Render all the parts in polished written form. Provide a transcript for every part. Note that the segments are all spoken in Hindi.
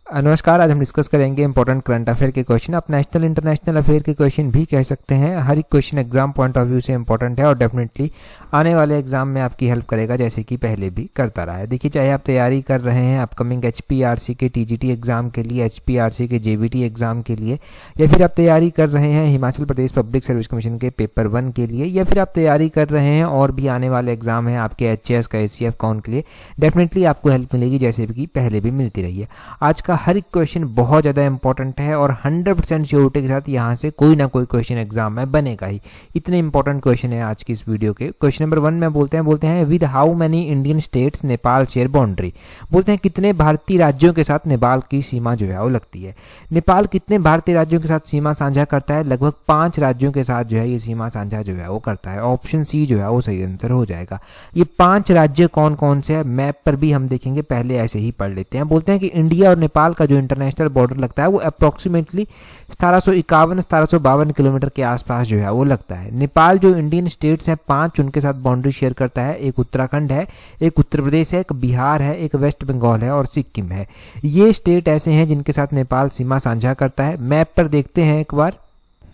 नमस्कार। आज हम डिस्कस करेंगे इंपॉर्टेंट करंट अफेयर के क्वेश्चन। आप नेशनल इंटरनेशनल अफेयर के क्वेश्चन भी कह सकते हैं। हर एक question exam point of view से इंपॉर्टेंट है और डेफिनेटली आने वाले एग्जाम में आपकी हेल्प करेगा, जैसे कि पहले भी करता रहा है। देखिए, चाहे आप तैयारी कर रहे हैं अपकमिंग HPRC के TGT एग्जाम के लिए, HPRC के JVT एग्जाम के लिए, या फिर आप तैयारी कर रहे हैं Himachal Pradesh public service commission के पेपर 1 के लिए, या फिर आप तैयारी कर रहे हैं और भी आने वाले एग्जाम है आपके HAS का, ACF कौन के लिए, डेफिनेटली आपको हेल्प मिलेगी, जैसे कि पहले भी मिलती रही है। आज का हर एक क्वेश्चन बहुत ज़्यादा इंपॉर्टेंट है और 100% श्योरिटी के साथ यहाँ से कोई ना कोई क्वेश्चन एग्जाम में बनेगा ही। इतने इंपॉर्टेंट क्वेश्चन है आज की इस वीडियो के। क्वेश्चन नंबर 1 में बोलते हैं with how many Indian states Nepal share boundary. बोलते हैं कितने भारतीय राज्यों के साथ नेपाल की सीमा जो है वो लगती है। नेपाल कितने भारतीय राज्यों के साथ सीमा साझा करता है? लगभग 5 राज्यों के साथ जो है ये सीमा साझा जो है वो करता है। ऑप्शन सी जो है वो सही आंसर हो जाएगा। ये 5 राज्य कौन कौन से है मैप पर भी हम देखेंगे, पहले ऐसे ही पढ़ लेते हैं। बोलते हैं कि इंडिया और नेपाल का जो इंटरनेशनल बॉर्डर लगता है वो अप्रोक्सीमेटली 1751-1752 किलोमीटर के आसपास जो है वो लगता है। नेपाल जो इंडियन स्टेट्स हैं 5 उनके साथ बाउंड्री शेयर करता है। एक उत्तराखंड है, एक उत्तर प्रदेश है, एक बिहार है, एक वेस्ट बंगाल है और सिक्किम है। ये स्टेट ऐसे हैं जिनके साथ नेपाल सीमा साझा करता है। मैप पर देखते हैं एक बार।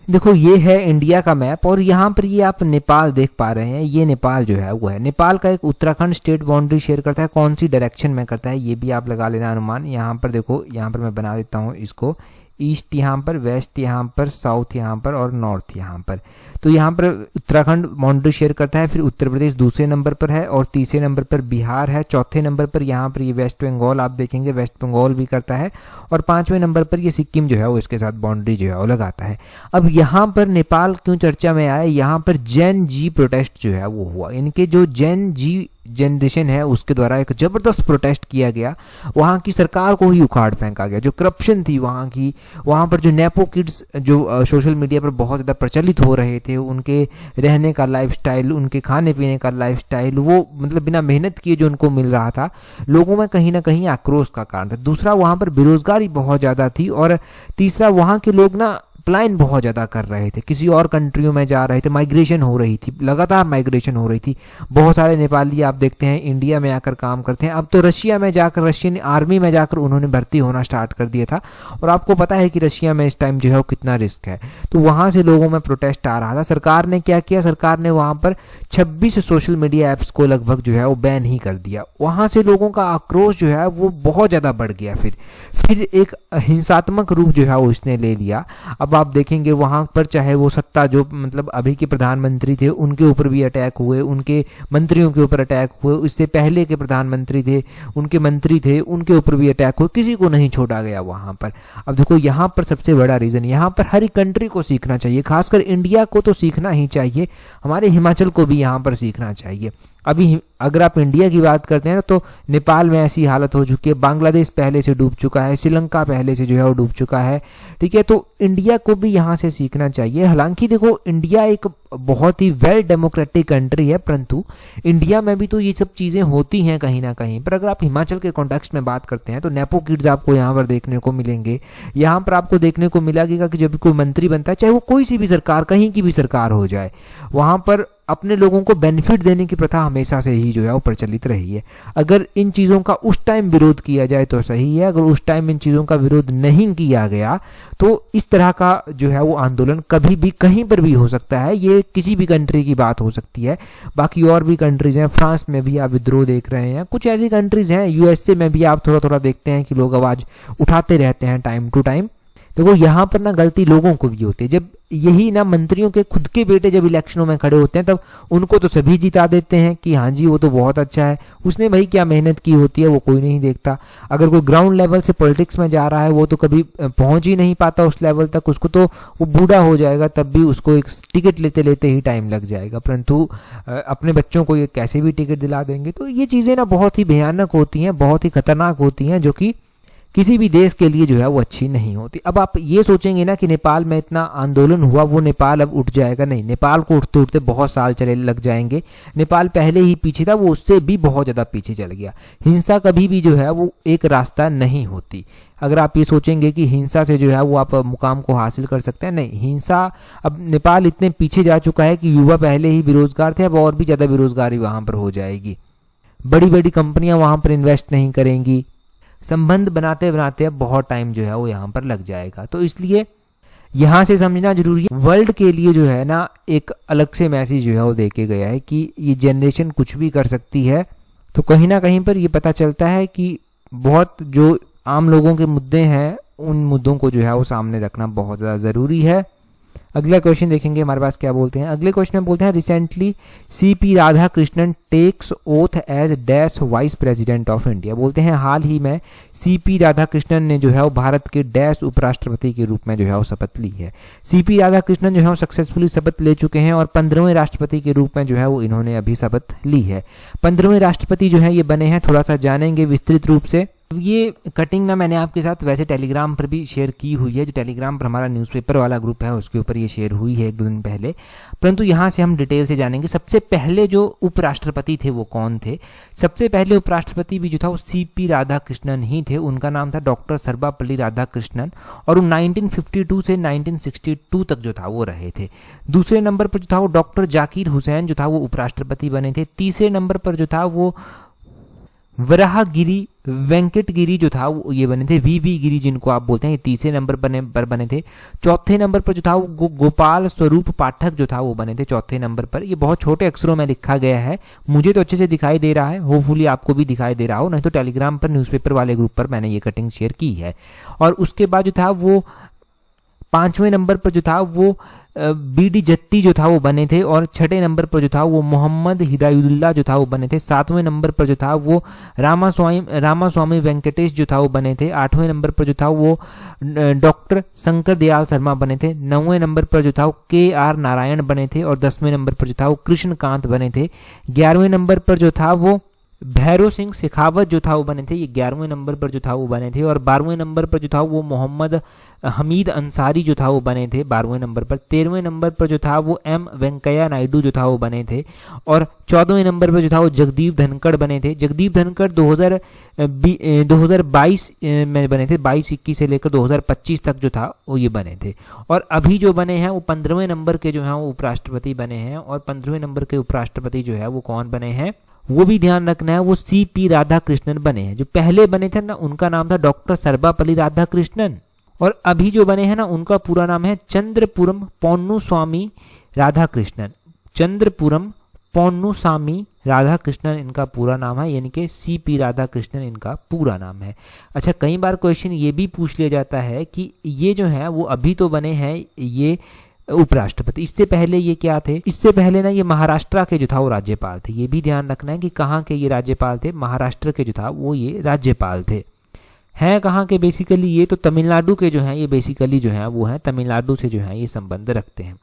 देखो, ये है इंडिया का मैप और यहाँ पर ये आप नेपाल देख पा रहे हैं। ये नेपाल जो है वो है। नेपाल का एक उत्तराखंड स्टेट बाउंड्री शेयर करता है। कौन सी डायरेक्शन में करता है ये भी आप लगा लेना अनुमान। यहाँ पर देखो, यहाँ पर मैं बना देता हूँ इसको। ईस्ट यहाँ पर, वेस्ट यहाँ पर, साउथ यहाँ पर और नॉर्थ यहाँ पर। तो यहाँ पर उत्तराखंड बाउंड्री शेयर करता है। फिर उत्तर प्रदेश दूसरे नंबर पर है और तीसरे नंबर पर बिहार है। चौथे नंबर पर यहाँ पर ये वेस्ट बंगाल आप देखेंगे, वेस्ट बंगाल भी करता है। और 5वें नंबर पर ये सिक्किम जो है वो इसके साथ बाउंड्री जो है वो लगाता है। अब यहाँ पर नेपाल क्यों चर्चा में आया? यहाँ पर जैन जी प्रोटेस्ट जो है वो हुआ। इनके जो जैन जी जनरेशन है उसके द्वारा एक जबरदस्त प्रोटेस्ट किया गया। वहाँ की सरकार को ही उखाड़ फेंका गया। जो करप्शन थी वहाँ की, वहाँ पर जो नेपो किड्स जो सोशल मीडिया पर बहुत ज़्यादा प्रचलित हो रहे थे, उनके रहने का लाइफस्टाइल, उनके खाने पीने का लाइफस्टाइल, वो मतलब बिना मेहनत किए जो उनको मिल रहा था, लोगों में कहीं ना कहीं आक्रोश का कारण था। दूसरा, वहाँ पर बेरोजगारी बहुत ज़्यादा थी और तीसरा, वहाँ के लोग ना प्लान बहुत ज़्यादा कर रहे थे, किसी और कंट्रियों में जा रहे थे, माइग्रेशन हो रही थी, लगातार माइग्रेशन हो रही थी। बहुत सारे नेपाली आप देखते हैं इंडिया में आकर काम करते हैं। अब तो रशिया में जाकर, रशियन आर्मी में जाकर उन्होंने भर्ती होना स्टार्ट कर दिया था। और आपको पता है कि रशिया में इस टाइम जो है वो कितना रिस्क है। तो वहाँ से लोगों में प्रोटेस्ट आ रहा था। सरकार ने क्या किया? सरकार ने वहाँ पर 26 सोशल मीडिया ऐप्स को लगभग जो है वो बैन ही कर दिया। वहाँ से लोगों का आक्रोश जो है वो बहुत ज़्यादा बढ़ गया। फिर एक हिंसात्मक रूप जो है वो इसने ले लिया। अब आप देखेंगे वहां पर चाहे वो सत्ता जो मतलब अभी के प्रधानमंत्री थे उनके ऊपर भी अटैक हुए, उनके मंत्रियों के ऊपर अटैक हुए, इससे पहले के प्रधानमंत्री थे उनके मंत्री थे उनके ऊपर भी अटैक हुए, किसी को नहीं छोड़ा गया वहां पर। अब देखो, यहाँ पर सबसे बड़ा रीजन, यहाँ पर हर एक कंट्री को सीखना चाहिए, खासकर इंडिया को तो सीखना ही चाहिए, हमारे हिमाचल को भी यहाँ पर सीखना चाहिए। अभी अगर आप इंडिया की बात करते हैं तो नेपाल में ऐसी हालत हो चुकी है, बांग्लादेश पहले से डूब चुका है, श्रीलंका पहले से जो है वो डूब चुका है। ठीक है, तो इंडिया को भी यहाँ से सीखना चाहिए। हालांकि देखो, इंडिया एक बहुत ही वेल डेमोक्रेटिक कंट्री है, परंतु इंडिया में भी तो ये सब चीज़ें होती हैं कहीं ना कहीं पर। अगर आप हिमाचल के कॉन्टेक्स्ट में बात करते हैं तो नेपो किड्स आपको यहाँ पर देखने को मिलेंगे। यहाँ पर आपको देखने को मिलेगा कि जब कोई मंत्री बनता है, चाहे वो कोई सी भी सरकार, कहीं की भी सरकार हो जाए, वहाँ पर अपने लोगों को बेनिफिट देने की प्रथा हमेशा से ही जो है वो प्रचलित रही है। अगर इन चीज़ों का उस टाइम विरोध किया जाए तो सही है, अगर उस टाइम इन चीज़ों का विरोध नहीं किया गया तो इस तरह का जो है वो आंदोलन कभी भी कहीं पर भी हो सकता है। ये किसी भी कंट्री की बात हो सकती है। बाकी और भी कंट्रीज हैं, फ्रांस में भी आप विद्रोह देख रहे हैं, कुछ ऐसी कंट्रीज हैं, USA में भी आप थोड़ा थोड़ा देखते हैं कि लोग आवाज़ उठाते रहते हैं टाइम टू टाइम। देखो, यहाँ पर ना गलती लोगों को भी होती है। जब यही ना मंत्रियों के खुद के बेटे जब इलेक्शनों में खड़े होते हैं तब उनको तो सभी जिता देते हैं कि हाँ जी वो तो बहुत अच्छा है, उसने भाई क्या मेहनत की होती है वो कोई नहीं देखता। अगर कोई ग्राउंड लेवल से पॉलिटिक्स में जा रहा है वो तो कभी पहुंच ही नहीं पाता उस लेवल तक, उसको तो वो बूढ़ा हो जाएगा तब भी उसको एक टिकट लेते लेते ही टाइम लग जाएगा। परंतु अपने बच्चों को ये कैसे भी टिकट दिला देंगे। तो ये चीज़ें ना बहुत ही भयानक होती हैं, बहुत ही खतरनाक होती हैं, जो कि किसी भी देश के लिए जो है वो अच्छी नहीं होती। अब आप ये सोचेंगे ना कि नेपाल में इतना आंदोलन हुआ, वो नेपाल अब उठ जाएगा, नहीं, नेपाल को उठते उठते बहुत साल चले लग जाएंगे। नेपाल पहले ही पीछे था, वो उससे भी बहुत ज़्यादा पीछे चल गया। हिंसा कभी भी जो है वो एक रास्ता नहीं होती। अगर आप ये सोचेंगे कि हिंसा से जो है वो आप मुकाम को हासिल कर सकते हैं, नहीं, हिंसा, अब नेपाल इतने पीछे जा चुका है कि युवा पहले ही बेरोजगार थे, अब और भी ज़्यादा बेरोजगारी वहाँ पर हो जाएगी। बड़ी बड़ी कंपनियां वहाँ पर इन्वेस्ट नहीं करेंगी, संबंध बनाते बनाते अब बहुत टाइम जो है वो यहाँ पर लग जाएगा। तो इसलिए यहाँ से समझना जरूरी है। वर्ल्ड के लिए जो है ना एक अलग से मैसेज जो है वो देके गया है कि ये जनरेशन कुछ भी कर सकती है। तो कहीं ना कहीं पर ये पता चलता है कि बहुत जो आम लोगों के मुद्दे हैं उन मुद्दों को जो है वो सामने रखना बहुत ज़्यादा ज़रूरी है। अगला क्वेश्चन देखेंगे हमारे पास क्या बोलते हैं। अगले क्वेश्चन में बोलते हैं recently CP Radhakrishnan takes oath as dash vice president of India. बोलते हैं हाल ही में सीपी राधाकृष्णन ने जो है वो भारत के डैश उपराष्ट्रपति के रूप में जो है वो शपथ ली है। सीपी राधाकृष्णन जो है वो सक्सेसफुली शपथ ले चुके हैं और 15वें राष्ट्रपति के रूप में जो है वो इन्होंने अभी शपथ ली है। 15वें राष्ट्रपति जो है ये बने हैं, थोड़ा सा जानेंगे विस्तृत रूप से। ये कटिंग ना मैंने आपके साथ वैसे टेलीग्राम पर भी शेयर की हुई है, जो टेलीग्राम पर हमारा न्यूज़पेपर वाला ग्रुप है उसके ऊपर ये शेयर हुई है 1-2 दिन पहले, परंतु यहाँ से हम डिटेल से जानेंगे। सबसे पहले जो उपराष्ट्रपति थे वो कौन थे? सबसे पहले उपराष्ट्रपति भी जो था वो सीपी राधाकृष्णन ही थे। उनका नाम था डॉक्टर सर्वपल्ली राधाकृष्णन और वो 1952 से 1962 तक जो था वो रहे थे। दूसरे नंबर पर जो था वो डॉक्टर जाकिर हुसैन जो था वो उपराष्ट्रपति बने थे। तीसरे नंबर पर जो था वो वराहगिरी वेंकट गिरी जो था वो ये बने थे, वीवी गिरी जिनको आप बोलते हैं, ये तीसरे नंबर पर बने थे। चौथे नंबर पर जो था वो गोपाल स्वरूप पाठक जो था वो बने थे चौथे नंबर पर। ये बहुत छोटे अक्षरों में लिखा गया है, मुझे तो अच्छे से दिखाई दे रहा है, होपफुली आपको भी दिखाई दे रहा हो, नहीं तो टेलीग्राम पर न्यूज़पेपर वाले ग्रुप पर मैंने ये कटिंग शेयर की है। और उसके बाद जो था वो 5वें नंबर पर जो था वो बीडी जत्ती जो था वो बने थे और 6ठे नंबर पर जो था वो मोहम्मद हिदायुल्लाह जो था वो बने थे। 7वें नंबर पर जो था वो रामास्वामी वेंकटेश जो था वो बने थे। 8वें नंबर पर जो था वो डॉक्टर शंकर दयाल शर्मा बने थे। 9वें नंबर पर जो था वो KR नारायण बने थे और 10वें नंबर पर जो था वो कृष्णकांत बने थे। 11वें नंबर पर जो था वो भैरव सिंह शेखावत जो था वो बने थे, ये 11वें नंबर पर जो था वो बने थे। और 12वें नंबर पर जो था वो मोहम्मद हमीद अंसारी जो था वो बने थे 12वें नंबर पर। 13वें नंबर पर जो था वो M वेंकैया नायडू जो था वो बने थे और 14वें नंबर पर जो था वो जगदीप धनखड़ बने थे। जगदीप धनखड़ 2022 में बने थे, 22-21 से लेकर 2025 तक जो था वो ये बने थे। और अभी जो बने हैं वो 15वें नंबर के जो हैं वो उपराष्ट्रपति बने हैं। और 15वें नंबर के उपराष्ट्रपति जो है वो कौन बने हैं वो भी ध्यान रखना है, वो सीपी राधाकृष्णन बने हैं। जो पहले बने थे ना उनका नाम था डॉक्टर सर्वपल्ली राधाकृष्णन और अभी जो बने हैं ना उनका पूरा नाम है चंद्रपुरम पोन्नुस्वामी राधाकृष्णन। चंद्रपुरम पोन्नुस्वामी राधाकृष्णन इनका पूरा नाम है, यानी कि सीपी राधाकृष्णन इनका पूरा नाम है। अच्छा, कई बार क्वेश्चन ये भी पूछ लिया जाता है कि ये जो है वो अभी तो बने हैं ये उपराष्ट्रपति, इससे पहले ये क्या थे? इससे पहले ना ये महाराष्ट्र के जो था वो राज्यपाल थे। ये भी ध्यान रखना है कि कहाँ के ये राज्यपाल थे, महाराष्ट्र के जो था वो ये राज्यपाल थे। हैं कहाँ के बेसिकली? ये तो तमिलनाडु के जो हैं ये बेसिकली जो है वो है तमिलनाडु से जो है ये संबंध रखते हैं।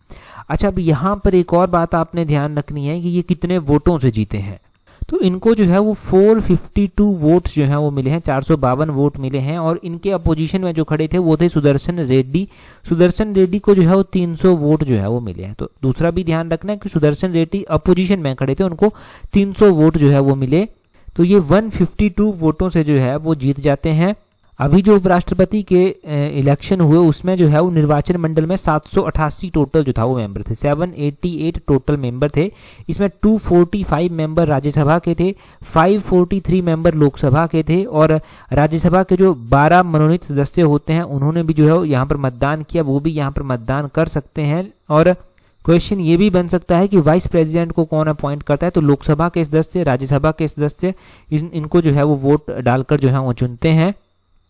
अच्छा, अब यहाँ पर एक और बात आपने ध्यान रखनी है कि ये कितने वोटों से जीते हैं। तो इनको जो है वो 452 वोट्स जो है वो मिले हैं, 452 वोट मिले हैं। और इनके अपोजिशन में जो खड़े थे वो थे सुदर्शन रेड्डी। सुदर्शन रेड्डी को जो है वो 300 वोट जो है वो मिले हैं। तो दूसरा भी ध्यान रखना है कि सुदर्शन रेड्डी अपोजिशन में खड़े थे, उनको 300 वोट जो है वो मिले। तो ये 152 वोटों से जो है वो जीत जाते हैं। अभी जो उपराष्ट्रपति के इलेक्शन हुए उसमें जो है वो निर्वाचन मंडल में 788 टोटल जो था वो मेंबर थे, 788 टोटल मेंबर थे। इसमें 245 मेंबर राज्यसभा के थे, 543 मेंबर लोकसभा के थे और राज्यसभा के जो 12 मनोनीत सदस्य होते हैं उन्होंने भी जो है यहाँ पर मतदान किया, वो भी यहाँ पर मतदान कर सकते हैं। और क्वेश्चन ये भी बन सकता है कि वाइस प्रेसिडेंट को कौन अपॉइंट करता है? तो लोकसभा के सदस्य, राज्यसभा के सदस्य इनको जो है वो वोट डालकर जो है वो चुनते हैं।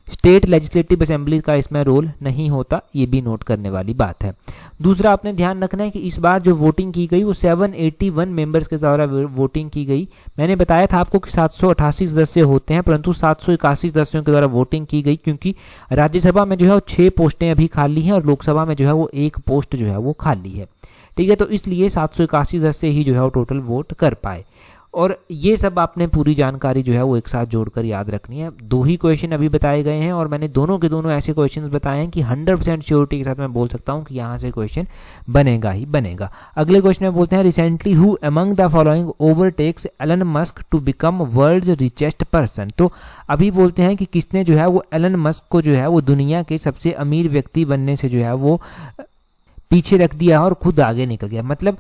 स्टेट लेजिस्लेटिव असेंबली का इसमें रोल नहीं होता, ये भी नोट करने वाली बात है। दूसरा आपने ध्यान रखना है कि इस बार जो वोटिंग की गई वो 781 मेंबर्स के द्वारा वोटिंग की गई। मैंने बताया था आपको कि 788 सदस्य होते हैं, परंतु 781 सदस्यों के द्वारा वोटिंग की गई, क्योंकि राज्यसभा में जो है वो 6 पोस्टें अभी खाली हैं और लोकसभा में जो है वो 1 पोस्ट जो है वो खाली है। ठीक है, तो इसलिए 781 सदस्य ही जो है वो टोटल वोट कर पाए। और ये सब आपने पूरी जानकारी जो है वो एक साथ जोड़कर याद रखनी है। 2 ही क्वेश्चन अभी बताए गए हैं और मैंने दोनों के दोनों ऐसे क्वेश्चन बताए हैं कि 100% श्योरिटी के साथ मैं बोल सकता हूं कि यहाँ से क्वेश्चन बनेगा ही बनेगा। अगले क्वेश्चन में बोलते हैं recently who among the following overtakes Elon Musk to become world's richest person. तो अभी बोलते हैं कि किसने जो है वो एलन मस्क को जो है वो दुनिया के सबसे अमीर व्यक्ति बनने से जो है वो पीछे रख दिया और खुद आगे निकल गया। मतलब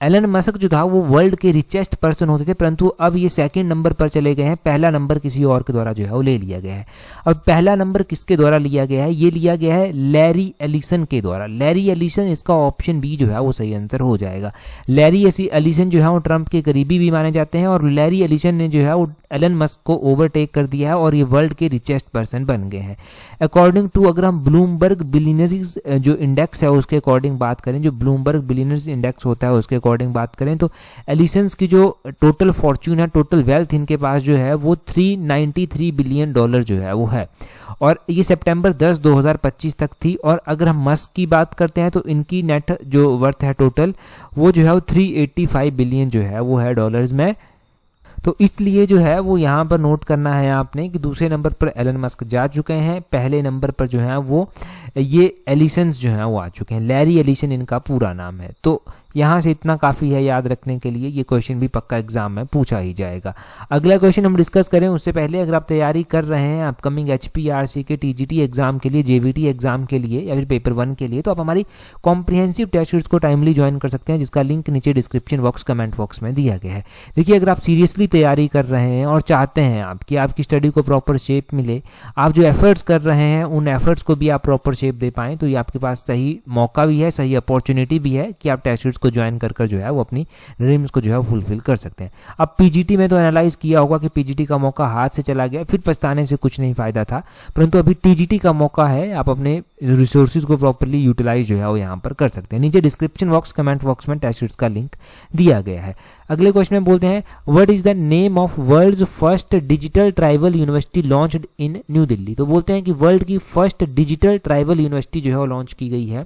एलन मस्क जो था वो वर्ल्ड के रिचेस्ट पर्सन होते थे, परंतु अब ये सेकंड नंबर पर चले गए हैं। पहला नंबर किसी और के द्वारा जो है वो ले लिया गया है। अब पहला नंबर किसके द्वारा लिया गया है? ये लिया गया है लैरी एलिसन के द्वारा। लैरी एलिसन, इसका ऑप्शन बी जो है वो सही आंसर हो जाएगा। लैरी एलिसन जो है वो ट्रंप के करीबी भी माने जाते हैं और लैरी एलिसन ने जो है वो एलन मस्क को ओवरटेक कर दिया है और ये वर्ल्ड के रिचेस्ट पर्सन बन गए हैं। अकॉर्डिंग टू, अगर हम ब्लूमबर्ग बिलियनरीज जो इंडेक्स है उसके अकॉर्डिंग बात करें, जो ब्लूमबर्ग बिलियनरीज इंडेक्स होता है उसके अकॉर्डिंग बात करें, तो एलिसन्स की जो टोटल फॉर्च्यून है, टोटल वेल्थ इनके पास जो है वो $393 बिलियन जो है वो है और ये सितंबर 10, 2025 तक थी। और अगर हम मस्क की बात करते हैं तो इनकी नेट जो वर्थ है टोटल वो जो है वो 385 बिलियन जो है वो है डॉलर्स में। तो इसलिए जो है वो यहाँ पर नोट करना है आपने कि दूसरे नंबर पर एलन मस्क जा चुके हैं, पहले नंबर पर जो है वो ये एलिसन्स जो हैं वो आ चुके हैं। लैरी एलिसन इनका पूरा नाम है। तो यहाँ से इतना काफ़ी है याद रखने के लिए। ये क्वेश्चन भी पक्का एग्जाम में पूछा ही जाएगा। अगला क्वेश्चन हम डिस्कस करें उससे पहले, अगर आप तैयारी कर रहे हैं अपकमिंग HPRC के TGT एग्जाम के लिए, JVT एग्जाम के लिए या फिर पेपर 1 के लिए, तो आप हमारी कॉम्प्रिहेंसिव टेस्ट सीरीज को टाइमली ज्वाइन कर सकते हैं, जिसका लिंक नीचे डिस्क्रिप्शन बॉक्स, कमेंट बॉक्स में दिया गया है। देखिए, अगर आप सीरियसली तैयारी कर रहे हैं और चाहते हैं आप कि आपकी स्टडी को प्रॉपर शेप मिले, आप जो एफर्ट्स कर रहे हैं उन एफर्ट्स को भी आप प्रॉपर शेप दे पाएँ, तो ये आपके पास सही मौका भी है, सही अपॉर्चुनिटी भी है कि आप टेस्ट सीरीज को ज्वाइन कर जो है वो अपनी ड्रीम्स को जो है फुलफिल कर सकते हैं। अब पीजीटी में तो एनालाइज किया होगा कि पीजीटी का मौका हाथ से चला गया, फिर पछताने से कुछ नहीं फायदा था, परंतु अभी टीजीटी का मौका है, आप अपने रिसोर्सेज को प्रॉपर्ली यूटिलाइज जो है वो यहाँ पर कर सकते हैं। नीचे डिस्क्रिप्शन बॉक्स, कमेंट बॉक्स में टेस्ट सीरीज का लिंक दिया गया है। अगले क्वेश्चन में बोलते हैं, what is the name of world's first digital tribal university launched in New Delhi. तो बोलते हैं कि वर्ल्ड की फर्स्ट डिजिटल ट्राइबल यूनिवर्सिटी जो है वो लॉन्च की गई है।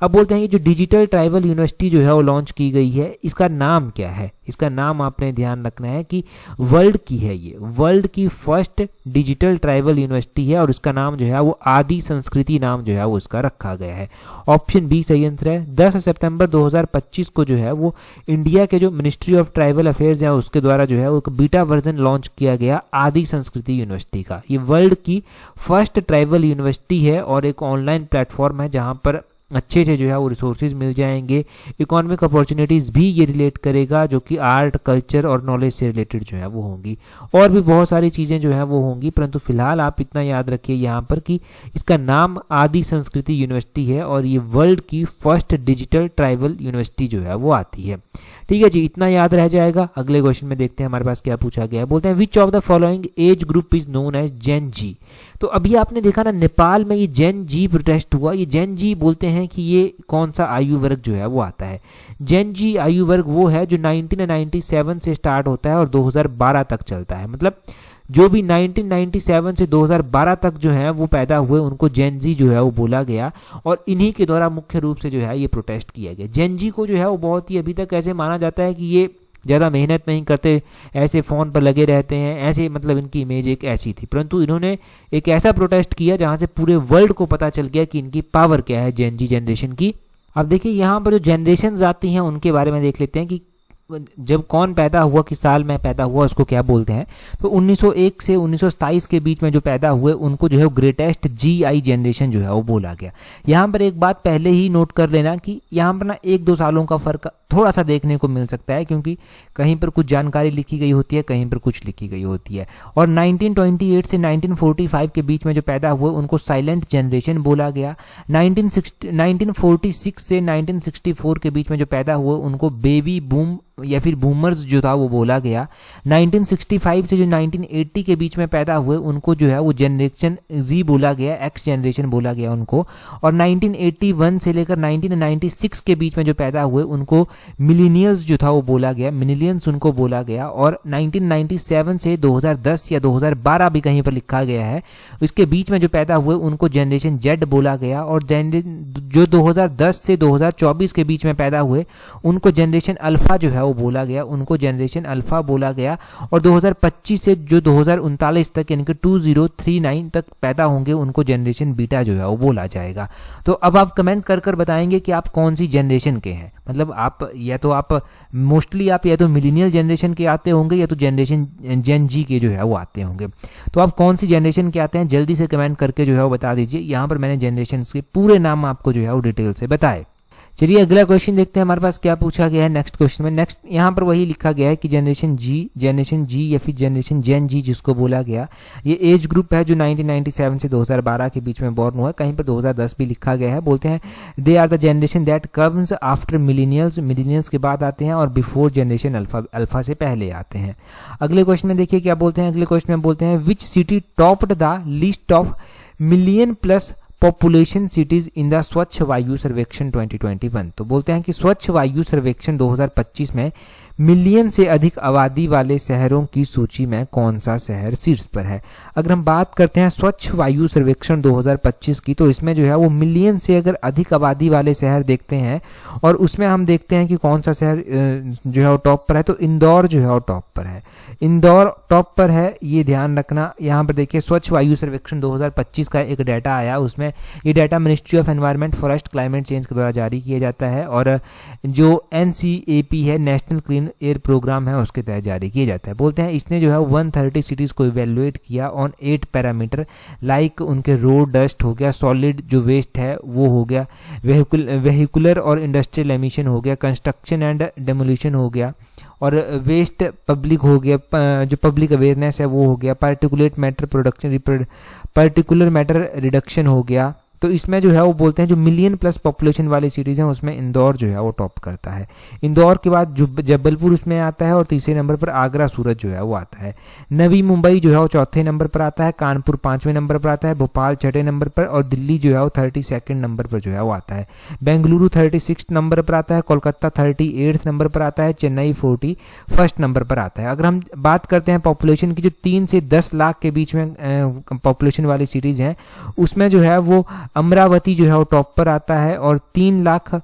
अब बोलते हैं ये जो डिजिटल ट्राइबल यूनिवर्सिटी जो है वो लॉन्च की गई है, इसका नाम क्या है? इसका नाम आपने ध्यान रखना है कि वर्ल्ड की है, ये वर्ल्ड की फर्स्ट डिजिटल ट्राइबल यूनिवर्सिटी है और इसका नाम जो है वो आदि संस्कृति नाम जो है वो इसका रखा गया है। ऑप्शन बी सही आंसर है। 10 सितंबर 2025 को जो है वो इंडिया के जो मिनिस्ट्री ऑफ ट्राइबल अफेयर्स है उसके द्वारा जो है वो एक बीटा वर्जन लॉन्च किया गया आदि संस्कृति यूनिवर्सिटी का। ये वर्ल्ड की फर्स्ट ट्राइबल यूनिवर्सिटी है और एक ऑनलाइन प्लेटफॉर्म है जहां पर अच्छे से जो है वो रिसोर्सेज मिल जाएंगे। इकोनॉमिक अपॉर्चुनिटीज़ भी ये रिलेट करेगा, जो कि आर्ट, कल्चर और नॉलेज से रिलेटेड जो है वो होंगी, और भी बहुत सारी चीज़ें जो है वो होंगी, परंतु फिलहाल आप इतना याद रखिए यहाँ पर कि इसका नाम आदि संस्कृति यूनिवर्सिटी है और ये वर्ल्ड की फर्स्ट डिजिटल ट्राइबल यूनिवर्सिटी जो है वो आती है। ठीक है जी, इतना याद रह जाएगा। अगले क्वेश्चन में देखते हैं हमारे पास क्या पूछा गया है। बोलते हैं, which of the following age group is known as gen Z. तो अभी आपने देखा ना, नेपाल में ये जेन जी प्रोटेस्ट हुआ। ये जेन जी बोलते हैं कि ये कौन सा आयु वर्ग जो है वो आता है। जेन जी आयु वर्ग वो है जो 1997 से स्टार्ट होता है और 2012 तक चलता है। मतलब जो भी 1997 से 2012 तक जो है वो पैदा हुए उनको जेन जी जो है वो बोला गया और इन्हीं के द्वारा मुख्य रूप से जो है ये प्रोटेस्ट किया गया। जेन जी को जो है वो बहुत ही अभी तक ऐसे माना जाता है कि ये ज़्यादा मेहनत नहीं करते, ऐसे फ़ोन पर लगे रहते हैं, ऐसे मतलब इनकी इमेज एक ऐसी थी, परंतु इन्होंने एक ऐसा प्रोटेस्ट किया जहाँ से पूरे वर्ल्ड को पता चल गया कि इनकी पावर क्या है जेन जी जनरेशन की। अब देखिए यहाँ पर जो जनरेशन आती हैं उनके बारे में देख लेते हैं कि जब कौन पैदा हुआ, किस साल में पैदा हुआ, उसको क्या बोलते हैं। तो 1901 से 1927 के बीच में जो पैदा हुए उनको जो है ग्रेटेस्ट GI जनरेशन जो है वो बोला गया। यहाँ पर एक बात पहले ही नोट कर लेना कि यहाँ पर ना 1-2 सालों का फर्क थोड़ा सा देखने को मिल सकता है, क्योंकि कहीं पर कुछ जानकारी लिखी गई होती है, कहीं पर कुछ लिखी गई होती है। और 1928 से 1945 के बीच में जो पैदा हुए उनको साइलेंट जनरेशन बोला गया। 1946 से 1964 के बीच में जो पैदा हुए उनको बेबी बूम या फिर बूमर्स जो था वो बोला गया। 1965 से जो 1980 के बीच में पैदा हुए उनको जो है वो जनरेशन Z बोला गया, X जनरेशन बोला गया उनको। और 1981 से लेकर 1996 के बीच में जो पैदा हुए उनको मिलीनियल्स जो था वो बोला गया, मिलीनियंस उनको बोला गया। और 1997 से 2010 या 2012 भी कहीं पर लिखा गया है, इसके बीच में जो पैदा हुए उनको जनरेशन Z बोला गया। और जो 2010 से 2024 के बीच में पैदा हुए उनको जनरेशन अल्फा जो है वो बोला गया, उनको जनरेशन अल्फा बोला गया। और 2025 से जो 2039 तक यानी कि 2039 तक पैदा होंगे उनको जनरेशन बीटा जो है वो बोला जाएगा। तो अब आप कमेंट कर कर बताएंगे कि आप कौन सी जनरेशन के हैं। मतलब आप या तो मोस्टली आप या तो मिलीनियल जनरेशन के आते होंगे या तो जनरेशन जेन जी के जो है वो आते होंगे। तो आप कौन सी जनरेशन के आते हैं जल्दी से कमेंट करके जो है वो बता दीजिए। यहाँ पर मैंने जनरेशन के पूरे नाम आपको जो है वो डिटेल से बताए। चलिए अगला क्वेश्चन देखते हैं हमारे पास क्या पूछा गया है नेक्स्ट क्वेश्चन में। नेक्स्ट यहाँ पर वही लिखा गया है कि जनरेशन जी या फिर जनरेशन जेन जी जिसको बोला गया, ये एज ग्रुप है जो 1997 से 2012 के बीच में बॉर्न हुआ है। कहीं पर 2010 भी लिखा गया है। बोलते हैं they are the generation that comes after millennials के बाद आते हैं और बिफोर जनरेशन अल्फा से पहले आते हैं। अगले क्वेश्चन में देखिए क्या बोलते हैं। अगले क्वेश्चन में बोलते हैं which city topped the list of million plus population cities in the स्वच्छ वायु सर्वेक्षण 2021। तो बोलते हैं कि स्वच्छ वायु सर्वेक्षण 2025 में मिलियन से अधिक आबादी वाले शहरों की सूची में कौन सा शहर शीर्ष पर है। अगर हम बात करते हैं स्वच्छ वायु सर्वेक्षण 2025 की, तो इसमें जो है वो मिलियन से अगर अधिक आबादी वाले शहर देखते हैं और उसमें हम देखते हैं कि कौन सा शहर जो है वो टॉप पर है, तो इंदौर जो है वो टॉप पर है। इंदौर टॉप पर है, ये ध्यान रखना। यहाँ पर देखिए स्वच्छ वायु सर्वेक्षण 2025 का एक डाटा आया, उसमें ये data ministry of environment forest climate change के द्वारा जारी किया जाता है और जो NCAP है नेशनल क्लीन एयर प्रोग्राम है उसके तहत जारी किया जाता है। बोलते हैं इसने जो है 130 सिटीज को इवेल्युएट किया ऑन 8 पैरामीटर लाइक उनके रोड डस्ट हो गया, सॉलिड जो वेस्ट है वो हो गया, वेहिकुलर और इंडस्ट्रियल एमिशन हो गया, कंस्ट्रक्शन एंड डेमोलिशन हो गया और वेस्ट पब्लिक हो गया, जो पब्लिक अवेयरनेस है वो हो गया, पार्टिकुलर मैटर रिडक्शन हो गया। तो इसमें जो है वो बोलते हैं जो मिलियन प्लस पॉपुलेशन वाली सिटीज हैं उसमें इंदौर जो है वो टॉप करता है। इंदौर के बाद जबलपुर उसमें आता है और तीसरे नंबर पर आगरा सूरत जो है वो आता है। नवी मुंबई जो है वो चौथे नंबर पर आता है, कानपुर 5वें नंबर पर आता है, भोपाल 6ठे नंबर पर और दिल्ली जो है वो 32nd नंबर पर जो है वो आता है। बेंगलुरु 36 नंबर पर आता है, कोलकाता 38 नंबर पर आता है, चेन्नई 41 नंबर पर आता है। अगर हम बात करते हैं पॉपुलेशन की, जो 3 से 10 लाख के बीच में पॉपुलेशन वाली सिटीज हैं उसमें जो है वो अमरावती जो है वो टॉप पर आता है और 3 लाख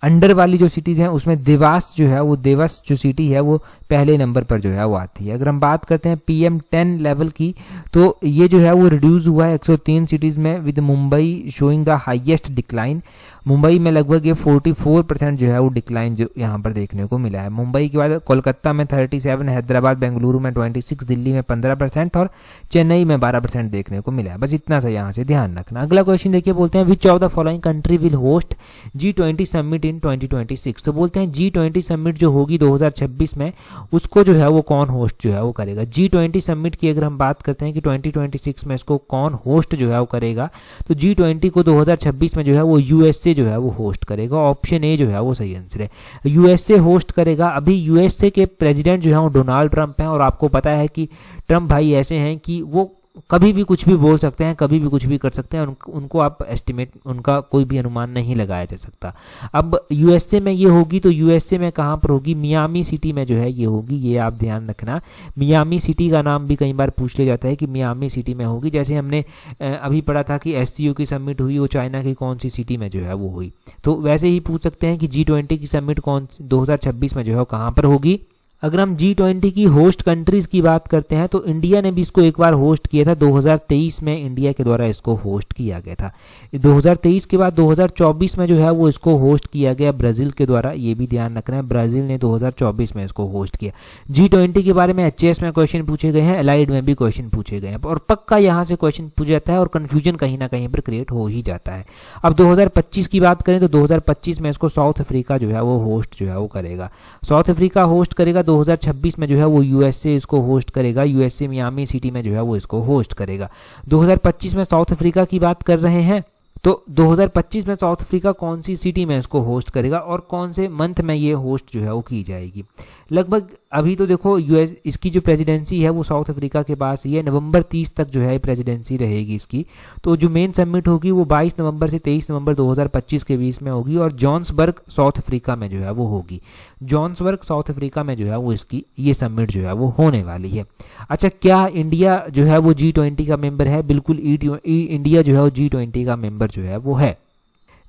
अंडर वाली जो सिटीज हैं उसमें देवास जो है वो देवस जो सिटी है वो पहले नंबर पर जो है वो आती है। अगर हम बात करते हैं PM10 लेवल की, तो ये जो है वो रिड्यूस हुआ है 103 सिटीज में with Mumbai showing the highest decline. Mumbai में लगभग ये 44% जो है वो डिक्लाइन जो यहाँ पर देखने को मिला है। मुंबई के बाद कोलकाता में 37, हैदराबाद बेंगलुरु में 26, दिल्ली में 15% और चेन्नई में 12% देखने को मिला है। बस इतना सा यहाँ से ध्यान रखना। अगला क्वेश्चन देखिए, बोलते हैं which of the following country will host G20 summit in 2026। तो बोलते हैं G20 समिट जो होगी 2026 में उसको जो है वो कौन होस्ट जो है वो करेगा। G20 समिट की अगर हम बात करते हैं कि 2026 में इसको कौन होस्ट जो है वो करेगा, तो G20 को 2026 में जो है वो USA जो है वो होस्ट करेगा। ऑप्शन ए जो है वो सही आंसर है, USA होस्ट करेगा। अभी USA के प्रेसिडेंट जो है वो डोनाल्ड ट्रंप हैं और आपको पता है कि ट्रंप भाई ऐसे हैं कि वो कभी भी कुछ भी बोल सकते हैं, कभी भी कुछ भी कर सकते हैं। उनको आप एस्टिमेट, उनका कोई भी अनुमान नहीं लगाया जा सकता। अब USA में ये होगी तो USA में कहाँ पर होगी, मियामी सिटी में जो है ये होगी, ये आप ध्यान रखना। मियामी सिटी का नाम भी कई बार पूछ लिया जाता है कि मियामी सिटी में होगी। जैसे हमने अभी पढ़ा था कि SCO की समिट हुई वो चाइना की कौन सी सिटी में जो है वो हुई, तो वैसे ही पूछ सकते हैं कि G20 की समिट कौन 2026 में जो है कहाँ पर होगी। अगर हम G20 की होस्ट कंट्रीज की बात करते हैं तो इंडिया ने भी इसको एक बार होस्ट किया था। 2023 में इंडिया के द्वारा इसको होस्ट किया गया था। 2023 के बाद 2024 में जो है वो इसको होस्ट किया गया ब्राजील के द्वारा। ये भी ध्यान रखना है, ब्राजील ने 2024 में इसको होस्ट किया। G20 के बारे में HS में क्वेश्चन पूछे गए हैं, एलाइड में भी क्वेश्चन पूछे गए हैं और पक्का यहाँ से क्वेश्चन पूछा जाता है और कन्फ्यूजन कहीं ना कहीं पर क्रिएट हो ही जाता है। अब 2025 की बात करें तो 2025 में इसको साउथ अफ्रीका जो है वो होस्ट जो है वो करेगा। साउथ अफ्रीका होस्ट करेगा। 2026 में जो है वो USA इसको होस्ट करेगा। USA मियामी सिटी में जो है वो इसको होस्ट करेगा। 2025 में साउथ अफ्रीका की बात कर रहे हैं तो 2025 में साउथ अफ्रीका कौन सी सिटी में इसको होस्ट करेगा और कौन से मंथ में ये होस्ट जो है वो की जाएगी। लगभग अभी तो देखो इसकी जो प्रेसिडेंसी है वो साउथ अफ्रीका के पास ही है। नवंबर 30 तक जो है प्रेसिडेंसी रहेगी इसकी। तो जो मेन समिट होगी वो 22 नवंबर से 23 नवंबर 2025 के बीच में होगी और जॉन्सबर्ग साउथ अफ्रीका में जो है वो होगी। जॉन्सबर्ग साउथ अफ्रीका में जो है वो इसकी ये समिट जो है वो होने वाली है। अच्छा, क्या इंडिया जो है वो G20 का मेंबर है? बिल्कुल इंडिया जो है वो G20 का मेंबर जो है वो है।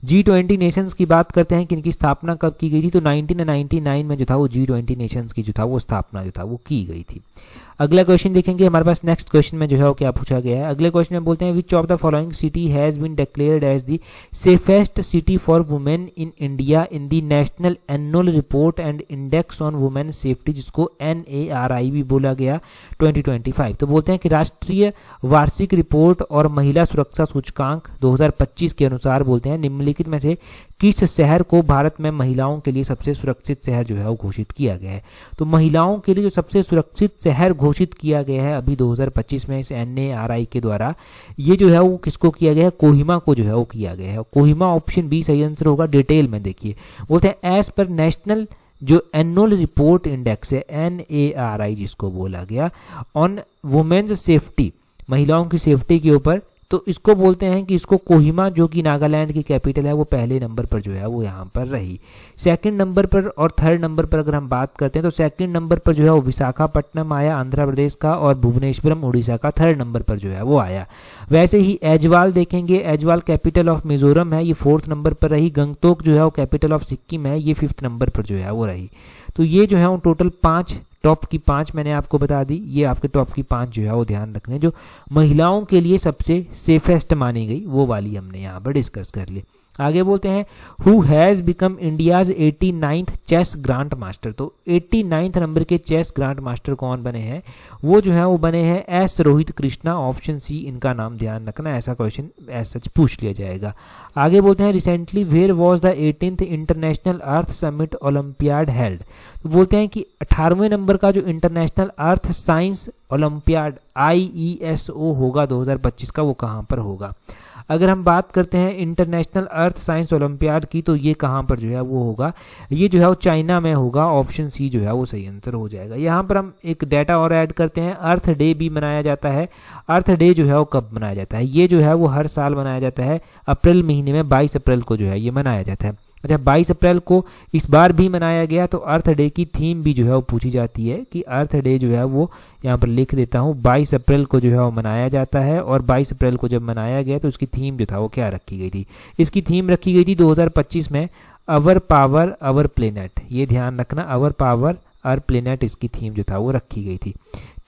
G20 नेशंस की बात करते हैं कि इनकी स्थापना कब की गई थी, तो 1999 में जो था वो G20 नेशंस की जो था वो स्थापना जो था वो की गई थी। अगला क्वेश्चन देखेंगे हमारे पास। नेक्स्ट क्वेश्चन में जो है वो क्या पूछा गया है। अगले क्वेश्चन में बोलते हैं which of the following city has been declared as the safest city for women in India in the national annual report and index on women safety, जिसको NARI भी बोला गया 2025। तो बोलते हैं कि राष्ट्रीय वार्षिक रिपोर्ट और महिला सुरक्षा सूचकांक 2025 के अनुसार बोलते हैं निम्नलिखित निम्नलिखित में से किस शहर को भारत में महिलाओं के लिए सबसे सुरक्षित शहर जो है वो घोषित किया गया है। तो महिलाओं के लिए जो सबसे सुरक्षित शहर घोषित किया गया है अभी 2025 में इस NARI के द्वारा, ये जो है वो किसको किया गया है, कोहिमा को जो है वो किया गया है। कोहिमा ऑप्शन बी सही आंसर होगा। डिटेल में देखिए, बोलते हैं एज पर नेशनल जो एनुअल रिपोर्ट इंडेक्स है NARI जिसको बोला गया ऑन वुमेन्स सेफ्टी, महिलाओं की सेफ्टी के ऊपर, तो इसको बोलते हैं कि इसको कोहिमा जो कि नागालैंड की कैपिटल है वो पहले नंबर पर जो है वो यहाँ पर रही। सेकंड नंबर पर और थर्ड नंबर पर अगर हम बात करते हैं तो सेकंड नंबर पर जो है वो विशाखापट्टनम आया आंध्र प्रदेश का, और भुवनेश्वरम उड़ीसा का थर्ड नंबर पर जो है वो आया। वैसे ही ऐजवाल देखेंगे, ऐजवाल कैपिटल ऑफ मिजोरम है, ये फोर्थ नंबर पर रही। गंगटोक जो है वो कैपिटल ऑफ सिक्किम है, ये फिफ्थ नंबर पर जो है वो रही। तो ये जो है वो टोटल 5 टॉप की 5 मैंने आपको बता दी। ये आपके टॉप की 5 जो है वो ध्यान रखने जो महिलाओं के लिए सबसे सेफेस्ट मानी गई वो वाली हमने यहाँ पर डिस्कस कर ली। आगे बोलते हैं who has become India's 89th chess grand master. तो 89th नंबर के चेस ग्रांड मास्टर कौन बने हैं, वो जो है वो बने हैं S Rohit Krishna, option C इनका नाम ध्यान रखना, ऐसा क्वेश्चन एज सच पूछ लिया जाएगा। आगे बोलते हैं recently where was the 18th international earth summit olympiad held. तो बोलते हैं कि 18वें नंबर का जो international earth science olympiad IESO होगा 2025 का, वो कहाँ पर होगा। अगर हम बात करते हैं इंटरनेशनल अर्थ साइंस ओलंपियाड की, तो ये कहाँ पर जो है वो होगा, ये जो है वो चाइना में होगा, ऑप्शन सी जो है वो सही आंसर हो जाएगा। यहाँ पर हम एक डाटा और ऐड करते हैं, अर्थ डे भी मनाया जाता है। अर्थ डे जो है वो कब मनाया जाता है, ये जो है वो हर साल मनाया जाता है अप्रैल महीने में 22 अप्रैल को जो है ये मनाया जाता है। अच्छा, 22 अप्रैल को इस बार भी मनाया गया, तो अर्थ डे की थीम भी जो है वो पूछी जाती है कि अर्थ डे जो है वो यहाँ पर लिख देता हूँ 22 अप्रैल को जो है वो मनाया जाता है। और 22 अप्रैल को जब मनाया गया तो उसकी थीम जो था वो क्या रखी गई थी, इसकी थीम रखी गई थी 2025 में अवर पावर अवर प्लेनेट। ये ध्यान रखना, अवर पावर अवर प्लेनेट इसकी थीम जो था वो रखी गई थी।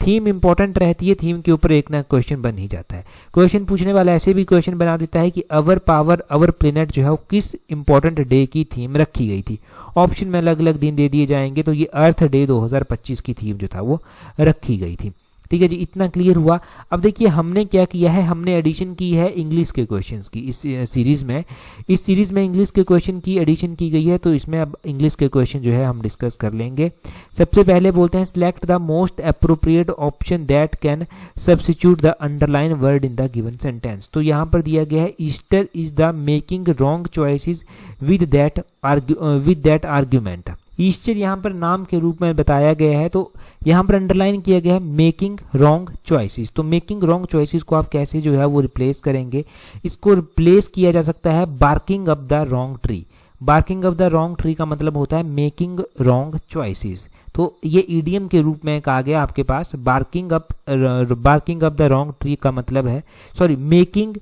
थीम इंपॉर्टेंट रहती है, थीम के ऊपर एक ना क्वेश्चन बन ही जाता है। क्वेश्चन पूछने वाला ऐसे भी क्वेश्चन बना देता है कि अवर पावर अवर प्लेनेट जो है वो किस इंपॉर्टेंट डे की थीम रखी गई थी। ऑप्शन में अलग अलग दिन दे दिए जाएंगे, तो ये अर्थ डे 2025 की थीम जो था वो रखी गई थी। ठीक है जी, इतना क्लियर हुआ। अब देखिए हमने क्या किया है, हमने एडिशन की है इंग्लिश के क्वेश्चंस की इस सीरीज में। इस सीरीज में इंग्लिश के क्वेश्चन की एडिशन की गई है, तो इसमें अब इंग्लिश के क्वेश्चन जो है हम डिस्कस कर लेंगे। सबसे पहले बोलते हैं select the most appropriate option that can substitute the underline word in the given sentence. तो यहाँ पर दिया गया है Easter is the making wrong choices with that argument. Easter यहाँ पर नाम के रूप में बताया गया है, तो यहाँ पर अंडरलाइन किया गया है मेकिंग रॉन्ग चॉइसेस। तो मेकिंग रॉन्ग चॉइसेस को आप कैसे जो है वो रिप्लेस करेंगे, इसको रिप्लेस किया जा सकता है barking up the wrong tree. Barking up the wrong tree का मतलब होता है मेकिंग रॉन्ग चॉइसेस। तो ये ईडियम के रूप में कहा गया आपके पास। Barking up the wrong tree का मतलब है, सॉरी, मेकिंग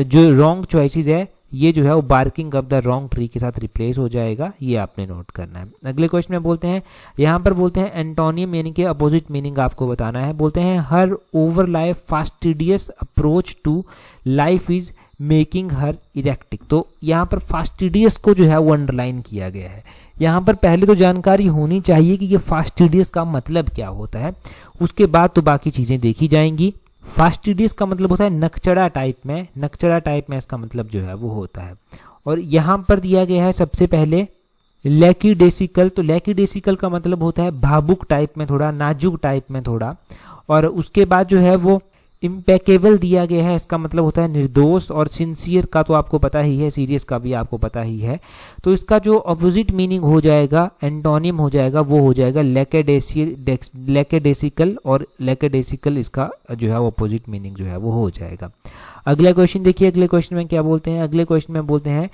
जो रॉन्ग चॉइसेस है ये जो है वो barking up the wrong tree के साथ रिप्लेस हो जाएगा, ये आपने नोट करना है। अगले क्वेश्चन में बोलते हैं, यहाँ पर बोलते हैं एंटोनियम यानी कि अपोजिट मीनिंग आपको बताना है। बोलते हैं her over life fastidious approach to life is making her erratic. तो यहाँ पर फास्टिडियस को जो है वो अंडरलाइन किया गया है। यहाँ पर पहले तो जानकारी होनी चाहिए कि ये फास्टिडियस का मतलब क्या होता है, उसके बाद तो बाकी चीज़ें देखी जाएंगी। फास्टिडियस का मतलब होता है नकचड़ा टाइप में, नकचड़ा टाइप में इसका मतलब जो है वो होता है। और यहाँ पर दिया गया है सबसे पहले लैकीडेसिकल। तो लैकीडेसिकल का मतलब होता है भावुक टाइप में थोड़ा, नाजुक टाइप में थोड़ा। और उसके बाद जो है वो इम्पेकेबल दिया गया है, इसका मतलब होता है निर्दोष। और सिंसियर का तो आपको पता ही है, सीरियस का भी आपको पता ही है। तो इसका जो अपोजिट मीनिंग हो जाएगा, एंटोनियम हो जाएगा, वो हो जाएगा लैकेडेसिकल। और लैकेडेसिकल इसका जो है वो अपोजिट मीनिंग जो है वो हो जाएगा। अगला क्वेश्चन देखिए, अगले क्वेश्चन में क्या बोलते हैं। अगले क्वेश्चन में बोलते हैं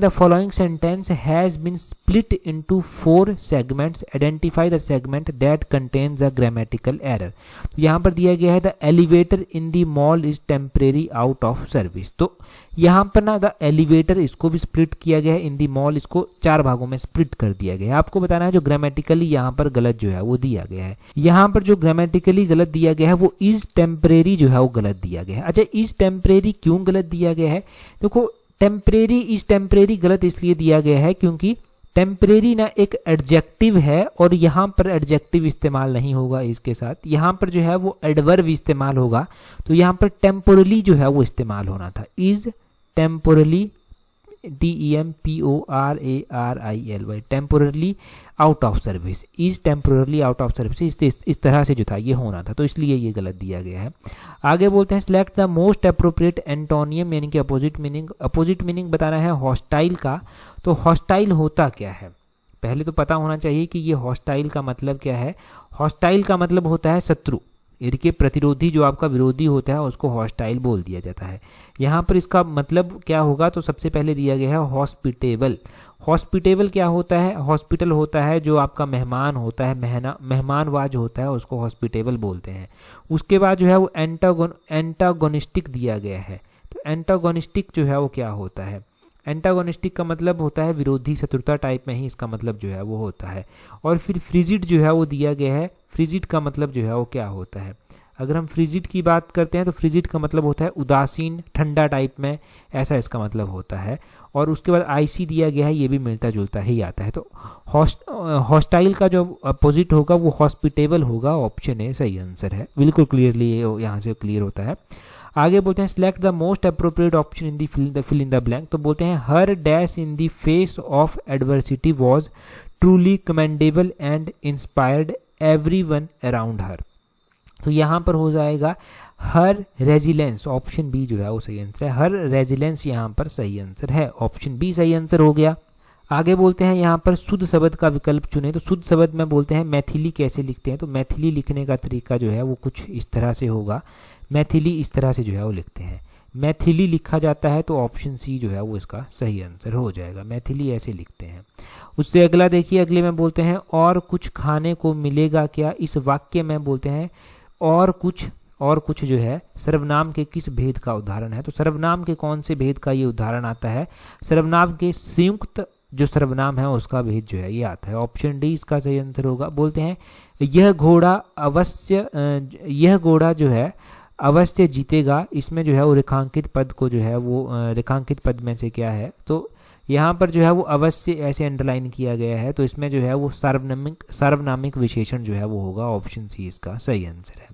the following sentence has been split into 4 segments, identify the segment that contains a grammatical error. तो यहाँ पर दिया गया है the elevator in the mall is temporary out of service. तो यहाँ पर ना द एलिवेटर इसको भी स्प्लिट किया गया है, इन दी मॉल इसको 4 भागों में स्प्लिट कर दिया गया है। आपको बताना है जो ग्रामेटिकली यहाँ पर गलत जो है वो दिया गया है। यहाँ पर जो ग्रामेटिकली गलत दिया गया है वो इज टेम्परेरी जो है वो गलत दिया गया है। अच्छा, इज टेम्परेरी क्यों गलत दिया गया है? देखो, टेम्परेरी इज टेम्परेरी गलत इसलिए दिया गया है क्योंकि टेम्परेरी ना एक एडजेक्टिव है और यहाँ पर एडजेक्टिव इस्तेमाल नहीं होगा इसके साथ, यहाँ पर जो है वो एडवर्ब इस्तेमाल होगा। तो यहाँ पर टेम्पोरली जो है वो इस्तेमाल होना था, is temporarily TEMPORARILY, temporarily out of service, is temporarily out of service, इस तरह से जो था ये होना था, तो इसलिए ये गलत दिया गया है। आगे बोलते हैं select the most appropriate antonym यानी कि अपोजिट मीनिंग। अपोजिट मीनिंग बताना है हॉस्टाइल का। तो हॉस्टाइल होता क्या है, पहले तो पता होना चाहिए कि ये हॉस्टाइल का मतलब क्या है। हॉस्टाइल का मतलब होता है शत्रु, यानी कि प्रतिरोधी, जो आपका विरोधी होता है उसको हॉस्टाइल बोल दिया जाता है। यहाँ पर इसका मतलब क्या होगा, तो सबसे पहले दिया गया है हॉस्पिटेबल। हॉस्पिटेबल क्या होता है, हॉस्पिटल होता है जो आपका मेहमान होता है, मेहमानवाज होता है, उसको हॉस्पिटेबल बोलते हैं। उसके बाद जो है वो एंटागोनिस्टिक दिया गया है। तो एंटागोनिस्टिक जो है वो क्या होता है, एंटागोनिस्टिक का मतलब होता है विरोधी, शत्रुता टाइप में ही इसका मतलब जो है वो होता है। और फिर फ्रिजिड जो है वो दिया गया है। फ्रिजिड का मतलब जो है वो क्या होता है, अगर हम फ्रिजिड की बात करते हैं तो फ्रिजिड का मतलब होता है उदासीन, ठंडा टाइप में, ऐसा इसका मतलब होता है। और उसके बाद आईसी दिया गया है, ये भी मिलता जुलता ही आता है। तो हॉस्टाइल का जो अपोजिट होगा वो हॉस्पिटेबल होगा, ऑप्शन ए सही आंसर है। बिल्कुल क्लियरली यहाँ से क्लियर होता है। आगे बोलते हैं select the most appropriate option in the fill in the blank. तो बोलते हैं her dash in the face of adversity was truly commendable and inspired everyone around her. तो यहाँ पर हो जाएगा हर रेजिलेंस, ऑप्शन बी जो है वो सही आंसर है। हर रेजिलेंस यहाँ पर सही आंसर है, ऑप्शन बी सही आंसर हो गया। आगे बोलते हैं यहाँ पर शुद्ध शब्द का विकल्प चुने। तो शुद्ध शब्द में बोलते हैं मैथिली कैसे लिखते हैं। तो मैथिली लिखने का तरीका जो है वो कुछ इस तरह से होगा। मैथिली इस तरह से जो है वो लिखते हैं, मैथिली लिखा जाता है, तो ऑप्शन सी जो है वो इसका सही आंसर हो जाएगा। मैथिली ऐसे लिखते हैं। उससे अगला देखिए, अगले में बोलते हैं और कुछ खाने को मिलेगा क्या। इस वाक्य में बोलते हैं और कुछ जो है सर्वनाम के किस भेद का उदाहरण है। तो सर्वनाम के कौन से भेद का ये उदाहरण आता है, सर्वनाम के संयुक्त जो सर्वनाम है उसका भेद जो है ये आता है। ऑप्शन डी इसका सही आंसर होगा। बोलते हैं यह घोड़ा जो है अवश्य जीतेगा। इसमें जो है वो रेखांकित पद को जो है वो रेखांकित पद में से क्या है, तो यहाँ पर जो है वो अवश्य ऐसे अंडरलाइन किया गया है, तो इसमें जो है वो सार्वनामिक विशेषण जो है वो होगा। ऑप्शन सी इसका सही आंसर है।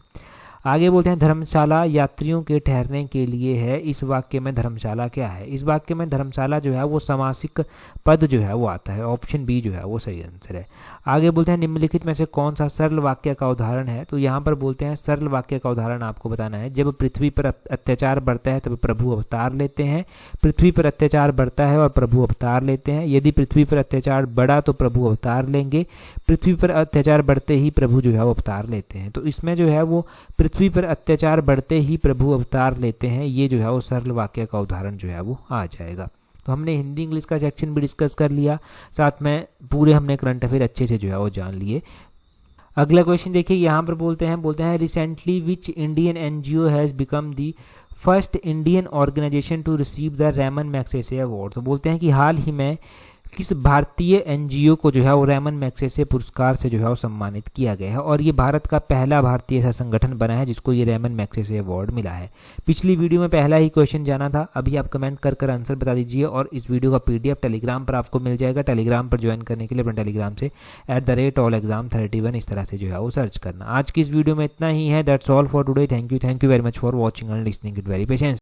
आगे बोलते हैं धर्मशाला यात्रियों के ठहरने के लिए है। इस वाक्य में धर्मशाला क्या है। इस वाक्य में धर्मशाला जो है वो समासिक पद जो है वो आता है। ऑप्शन बी जो है वो सही आंसर है। आगे बोलते हैं निम्नलिखित में से कौन सा सरल वाक्य का उदाहरण है। तो यहाँ पर बोलते हैं सरल वाक्य का उदाहरण आपको बताना है। जब पृथ्वी पर अत्याचार बढ़ता है तब प्रभु अवतार लेते हैं। पृथ्वी पर अत्याचार बढ़ता है और प्रभु अवतार लेते हैं। यदि पृथ्वी पर अत्याचार बढ़ा तो प्रभु अवतार लेंगे। पृथ्वी पर अत्याचार बढ़ते ही प्रभु जो है वो अवतार लेते हैं। तो इसमें जो है वो पृथ्वी पर अत्याचार बढ़ते ही प्रभु अवतार लेते हैं, ये जो है वो सरल वाक्य का उदाहरण जो है वो आ जाएगा। तो हमने हिंदी इंग्लिश का सेक्शन भी डिस्कस कर लिया, साथ में पूरे हमने करंट अफेयर अच्छे से जो है वो जान लिए। अगला क्वेश्चन देखिए, यहाँ पर बोलते हैं recently which Indian NGO has become the first Indian organisation to receive the Ramon Magsaysay award. तो बोलते हैं कि हाल ही में किस भारतीय एनजीओ को जो है वो रैमन मैग्सेसे पुरस्कार से जो है वो सम्मानित किया गया है, और ये भारत का पहला भारतीय ऐसा संगठन बना है जिसको ये रैमन मैग्सेसे अवार्ड मिला है। पिछली वीडियो में पहला ही क्वेश्चन जाना था, अभी आप कमेंट कर आंसर बता दीजिए, और इस वीडियो का पीडीएफ टेलीग्राम पर आपको मिल जाएगा। टेलीग्राम पर ज्वाइन करने के लिए अपने टेलीग्राम से @allexam31 इस तरह से जो है वो सर्च करना। आज की इस वीडियो में इतना ही है। That's all for today. Thank you very much for watching and listening it very patience.